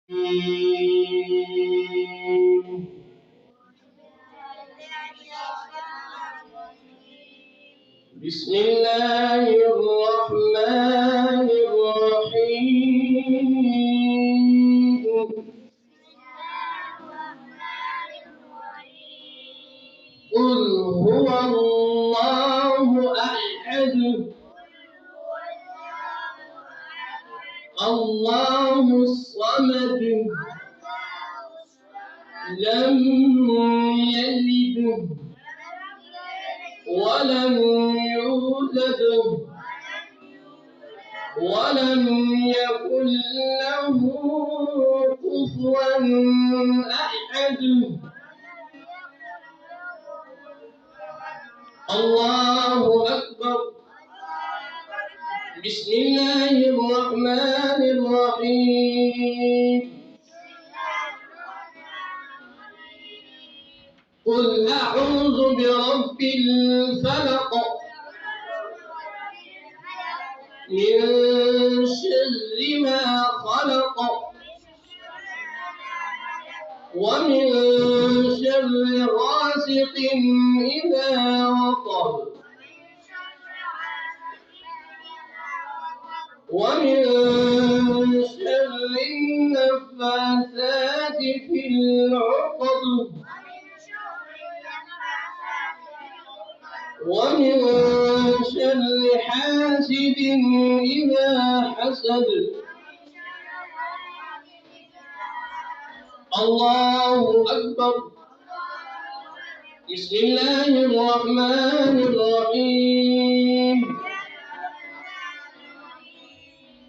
بسم الله الرحمن الرحيم. قل هو الله أحد الله الصمد لم يلد ولم يولد ولم يكن له كفوا أحد. الله أكبر. بسم الله الرحمن الرحيم. قل أعوذ برب الفلق من شر ما خلق ومن شر غاسق إذا وقب ومن شر النفاثات في العقد ومن شر حاسد إذا حسد. الله أكبر. بسم الله الرحمن الرحيم.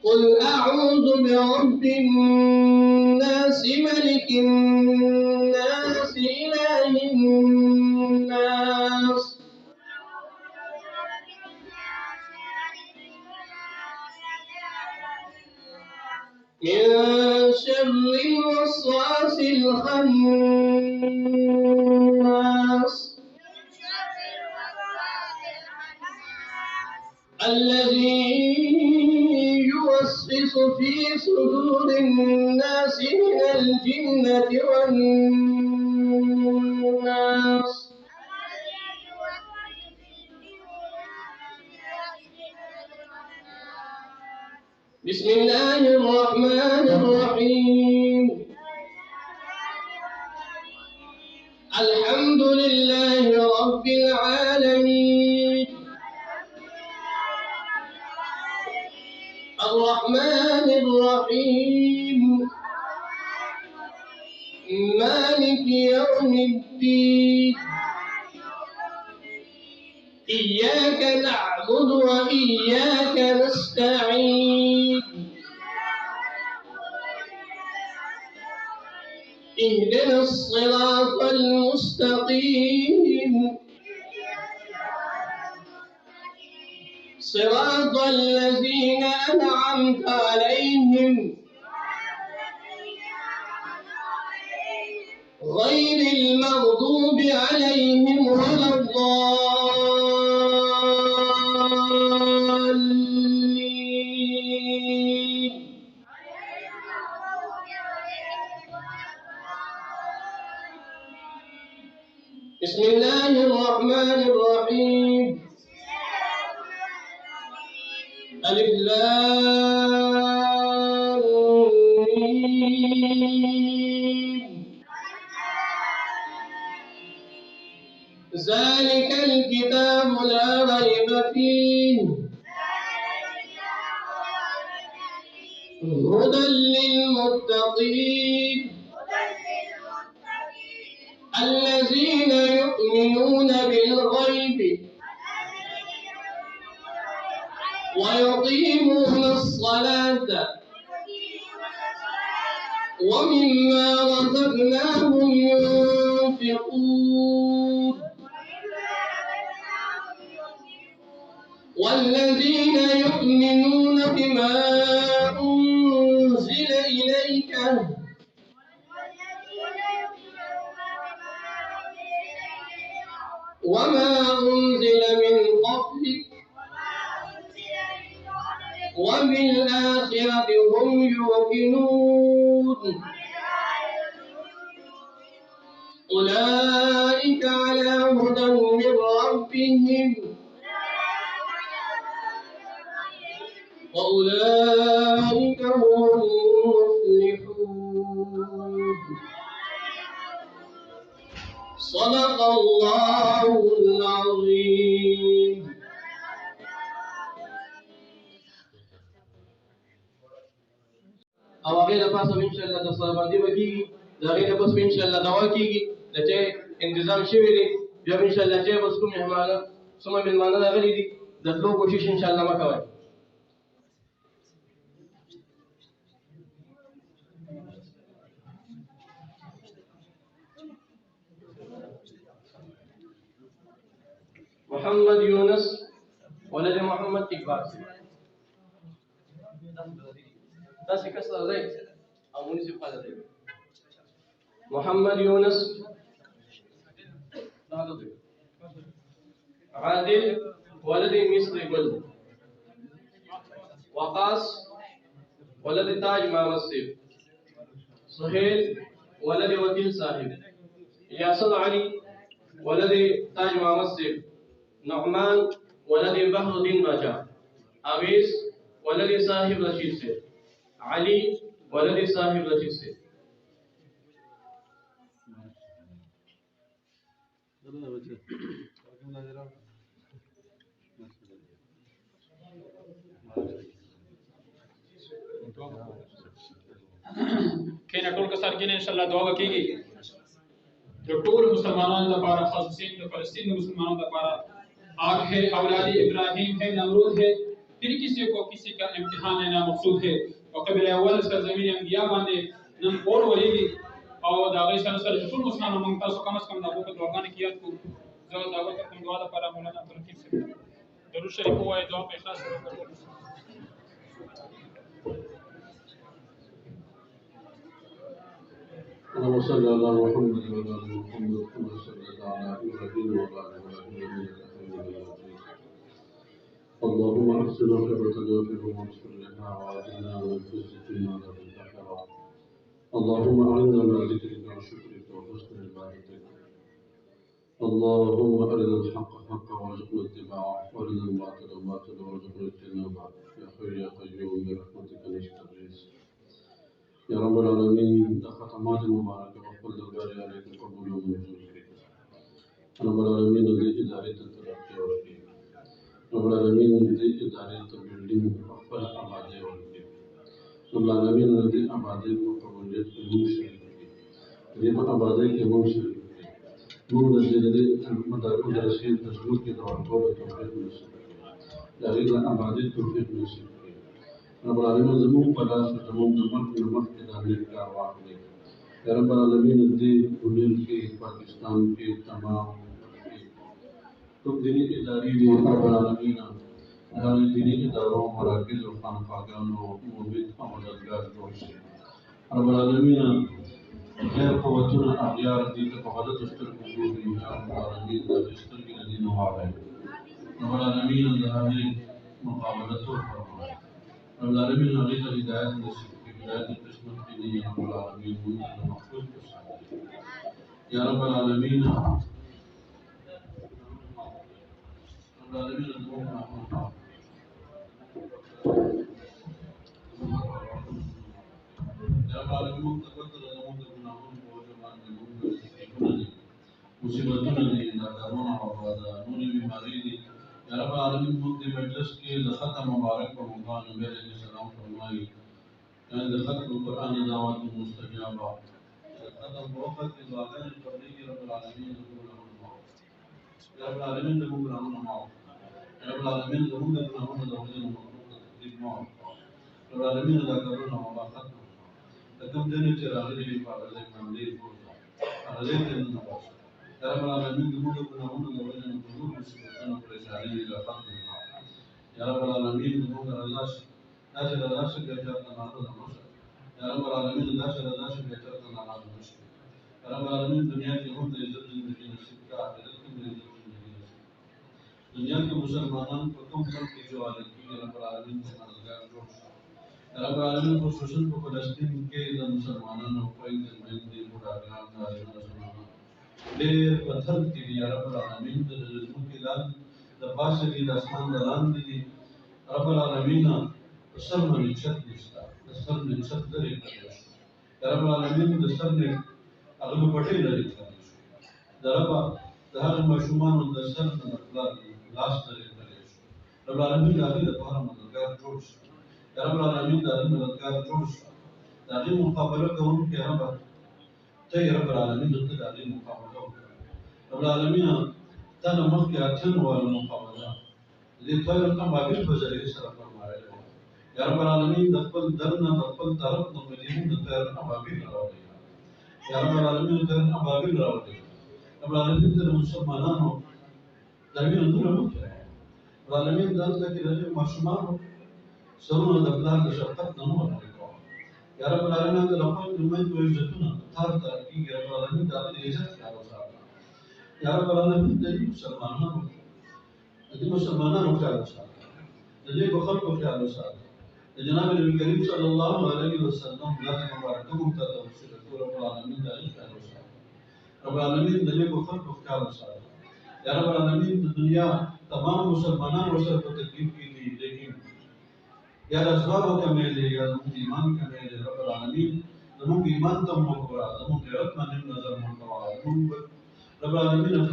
قل أعوذ برب الناس ملك الناس إله الناس من شر الوسواس الخناس الذي يوسوس في صدور الناس من الجنة والناس. بسم الله الرحمن الرحيم. الحمد لله رب العالمين الرحمن الرحيم مالك يوم الدين إياك نعبد وإياك نستعين اهدنا الصراط المستقيم صراط الذين أنعمت عليهم غير المغضوب عليهم ولا الضالين. بسم الله الرحمن الرحيم. ألف لام ميم. ذلك الكتاب لا ريب فيه هدى للمتقين الذين يؤمنون بالغيب ويقيمون الصلاة ومما رزقناهم ينفقون والذين يؤمنون بما أنزل إليك وما أنزل من قبلك وبالآخرة هم يوقنون أولئك على هدى من ربهم وأولئك هم المفلحون صدق الله العظيم. او هغه د پاسه ان شاء الله د سره باندې وکړي دا هغه د پس ان شاء الله دوا کیږي د چې تنظیم شوی دی بیا ان شاء الله چې بس کوم مهمانه سمه مهمانه راغلي دي د ټول کوشش ان شاء الله وکوي. محمد يونس ولد محمد اقبال تاسو کسر دی او منصف قاده دی محمد يونس عادل ولد مصر گل وقاص ولد تاج مامسف سهيل ولد وكيل صاحب ياسر علي ولد تاج مامسف نعمان ولد بحر الدين باجا عويس ولد صاحب رشيد سے علي ولد صاحب رشيد سے کینه ټول کسر کې ان شاء الله دعا وکړي د ټول مسلمانانو لپاره خاصین د فلسطین مسلمانانو لپاره आग है औलाद इब्राहिम है नमरूद है फिर किसी को किसी का इम्तिहान लेना मकसूद है और कबीर अव्वल सरजमीन अंबिया बांधे नम और वलीगी और दागे सर सर ټول مسلمانانو موږ تاسو کم از کم دغه دعاګانې کیات کو زه دعوت کوم دعا لپاره مولانا عبدالرحیم سے درود شریف وایي دعا په اخلاص سره اللهم صل على محمد وعلى ال محمد كما صليت على ابراهيم وعلى ال ابراهيم انك حميد مجيد. اللهم احسن عاقبتنا في الامور كلها واجعلنا من خزي الدنيا وعذاب الاخره. اللهم اعنا على ذكرك وشكرك وحسن عبادتك. اللهم ارنا الحق حقا وارزقنا اتباعه وارنا الباطل باطلا وارزقنا اجتنابه يا حي يا قيوم برحمتك نستغيث. يا رب العالمين ختمات المباركة وقل الباري عليكم قبول ومنزول رب العالمين الذي إدارة الترقي والكيم رب العالمين الذي إدارة البلدين وقل أبادي والكيم رب العالمين الذي أبادي وقبولية المنشر الذي أبادي المنشر نور الذي مدرسين تسلوك دور طول التوفيق نسل لغير أبادي التوفيق نسل رب العالمين زمون بلا زمون دمك نمك دامن کار واخلي يا رب العالمين دې دنیا کې پاکستان کې تمام کوم دینی ادارې دي رب العالمین هغه دینی ادارو مراکز او خانقاهانو موجود او مددگار جوړ شي رب العالمین غیر قوتونه اغیار دي ته په غلط سترګو ګوري یا رب العالمین د سترګې دې نه واړي رب العالمین د هغه مقابله وکړي رب العالمین هغه ته هدایت نصیب کړي هدایت قسمت کړي یا رب العالمین موږ ته محفوظ وساتي یا رب العالمین رب العالمین زموږ یا رب العالمین ته قدر زموږ د ګناهونو په وجه باندې موږ تکلیفونه دي مصیبتونه دي ناکارونه او نورې بیمارۍ دي یا رب العالمین موږ دې مجلس کې د ختم مبارک په موقع نبی علیه السلام فرمایي د ختم القرآن دعوات مستجابه ختم په وخت کې دعاګانې قبلېږي رب العالمین زموږ ګناهونه معاف یا رب العالمین زموږ ګناهونه معاف یا رب العالمین زموږ د ګناهونو د وجې نه مخلوق ته تکلیف معاف رب العالمین دا کارونه وبا ختم د کوم ځای نه چې راغلي وي په هغه ځای باندې بوځه هغه ځای ته نه باسه یا رب العالمین زموږ د ګناهونو د وجې نه په نور مصیبتونو پریشانۍ دا ختم یا رب العالمین زموږ رضا شي داسې رضا شي چې چېرته ناراضه نه شي یا رب العالمین داسې رضا شي چې چېرته ناراضه نه شي یا رب العالمین دنیا کې هم د عزت زندګي نصیب کړه آخرت کې هم د عزت زندګي نصیب दुनिया के मुसलमानों को कम कम की जो हालत की रब्बुल आलमीन से मददगार जोड़ रब्बुल आलमीन खुसूसन को फ़लस्तीन के मुसलमानों को इन ज़मीन बुढ़ागान नाज़िना ले पत्थर के लिए रब्बुल आलमीन द जुल्म के लाल द बासरी द आसमान द लान दी रब्बुल आलमीन सर में छत निस्ता सर में छत दरे रब्बुल आलमीन द सर ने अगल बटे दरे दरबा दहर मशुमान द सर न अखलाक लाश दरे रब्बुल आलमीन दादी द पारा मददगार जोड़ रब्बुल आलमीन दादी मददगार जोड़ दादी मुकाबला का उनके रब तय रब्बुल आलमीन द दादी मुकाबला रब्बुल आलमीन तना मक्के अथन वाला मुकाबला ले तय रब्बुल बाबिल बजरे सर फरमाए या रब्बुल आलमीन दफल दरना दफल तरफ न मदीन द तय रब्बुल बाबिल रावले या रब्बुल आलमीन तय रब्बुल बाबिल रावले रब्बुल आलमीन द मुसलमानों दरमियान दूर मत है रब्बुल आलमीन द के रजे मशमार सरों द प्लान द शफकत न हो या रब्बुल आलमीन द रफल दुमन को इज्जतना थार तरक्की या रब्बुल आलमीन द इज्जत या या रब्बुल आलमीन द मुसलमानों क्या वसात द बखल को क्या वसात जनाब नबी करीम सल्लल्लाहु अलैहि वसल्लम ज़ात मुबारक का तवस्सुल रब्बुल आलमीन द क्या वसात रब्बुल आलमीन द बखल को क्या वसात या रब्बुल आलमीन दुनिया तमाम मुसलमानों वसर को तकलीफ की थी लेकिन या रज़वाओं का मेले या ईमान का मेले रब्बुल आलमीन नमक ईमान तम मकबरा नमक गैरत मन नजर मुतवा रब्बुल आलमीन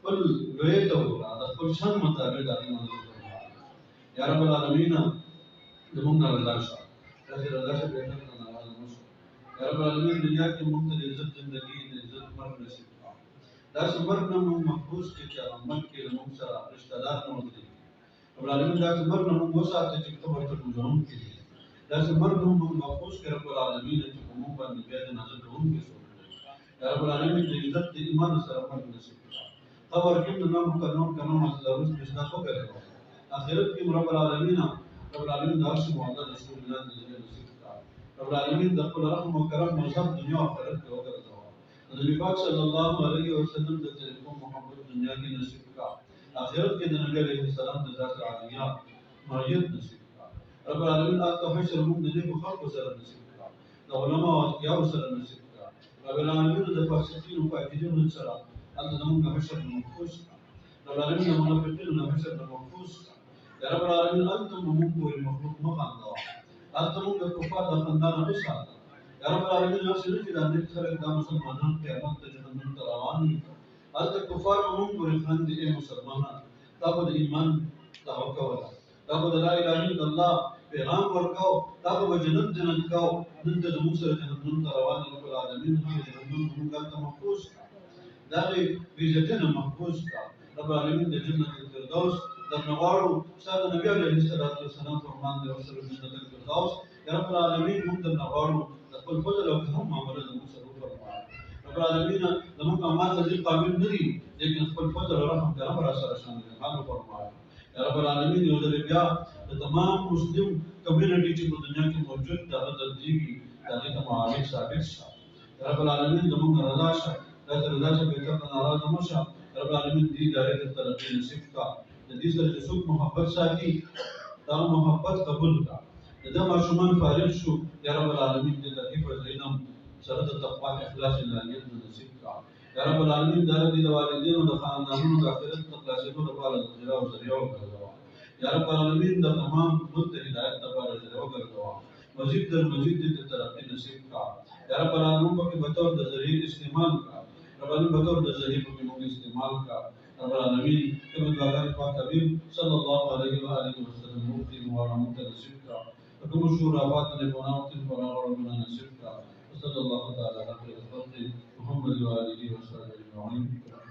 फल लोए तो फल शान मुताबिक दादी मदद या रब्बुल आलमीन नमक रज़ा शाह रज़ा से बेहतर का नाराज मश या रब्बुल आलमीन दुनिया के मुंतज़िर इज्जत जिंदगी इज्जत मर्द नसीब दास मर्द नम महफूज के क्या अमल के नमक सरा रिश्तेदार नमक रब्बुल आलमीन दास मर्द नम वसात के खबर तक मुजरम के दास मर्द नम महफूज के रब्बुल आलमीन के उम्म पर निबयात नजर कौन के सो या रब्बुल आलमीन द इज्जत द ईमान सरा मर्द नसीब खबर के नाम कनो मसला उस बिस्ना को करे आखिरत के रब्बुल आलमीन दास मुअद्दद रसूलुल्लाह नसीब रब्बुल आलमीन द कुल रहम व करम मज़हब दुनिया और आखिरत के होकर नबी पाक सल्लल्लाहु अलैहि वसल्लम द तेरे मोहब्बत दुनिया की नसीब का आखिरत के नबी अलैहि सलाम द ज़ात आलिया मरियत नसीब का रब्बुल आलमीन आज का हशर मुम द को खल्क सर नसीब का द उलमा व अतिया सर नसीब का रब्बुल आलमीन द फासिकीन व फातिदीन सर अल्लाह नम का हशर महफूज रब्बुल आलमीन द मुनाफिकीन व हशर महफूज या रब्बुल आलमीन अंतम मुम को मखलूक मखांदा अंतम द कुफार द खंदान असा या रब्बुल आलमीन नफसिल की दान खलक दा मुसलमानों के अमत जहन्नम तरावानी अल्लाह कुफार मुम को रिफान दे मुसलमान ताबद ईमान तवक्कुल ताबद ला इलाहा इल्लल्लाह पैगाम वर्काओ ताबद जन्नत जन्नत काओ नंद मुसर जहन्नम तरावानी रब्बुल आलमीन हम जहन्नम का महफूज दागे बिजतन महफूज का रब्बुल आलमीन द जन्नत फिरदौस द नवारो साद नबी अलैहि सल्लल्लाहु अलैहि वसल्लम फरमान दे रसूल जन्नत फिरदौस या रब्बुल आलमीन हम द नवारो कुल फजल और हम मामला द मुसर फरमान रब्बुल आलमीन नमक अमाल द काबिल नहीं लेकिन कुल फजल और रहम का रब रासा शान दे हाल फरमान या रब्बुल आलमीन यो दर बिया तमाम मुस्लिम कम्युनिटी की दुनिया की मौजूद दावत दी ताकि तमाम साबित सा या रब्बुल आलमीन नमक रजा शा रजा से बेहतर का नाराज नमशा रब्बुल आलमीन दी दायरे तरक्की नसीब का दी सर सुख मोहब्बत साथी ता मोहब्बत कबूल का दा माशुमान फारिग शो या रब्बुल आलमीन दे तकलीफ ज़ैनम शरत तक़वा इखलास लानियत नसीब का या रब्बुल आलमीन दा दी वालिदैन व खानदानों द आखिरत तकलासिब द पाल जरा व जरिया व करवा या रब्बुल आलमीन द तमाम मुद्द हिदायत द पाल जरिया व करवा मजीद दर मजीद दे तरक्की नसीब का या रब्बुल आलमीन को बतौर द जरिए इस्तेमाल का रब्बुल आलमीन बतौर द जरिए को इस्तेमाल का रब्बुल आलमीन के बदलागार पाक हबीब सल्लल्लाहु अलैहि व आलिहि वसल्लम मुफ्ती मौलाना नसीब का हुकुम शुराबात ने बनावतिन बना और बना नसीब का सल्लल्लाहु तआला अलैहि वसल्लम मोहम्मद व आलिहि व सल्लम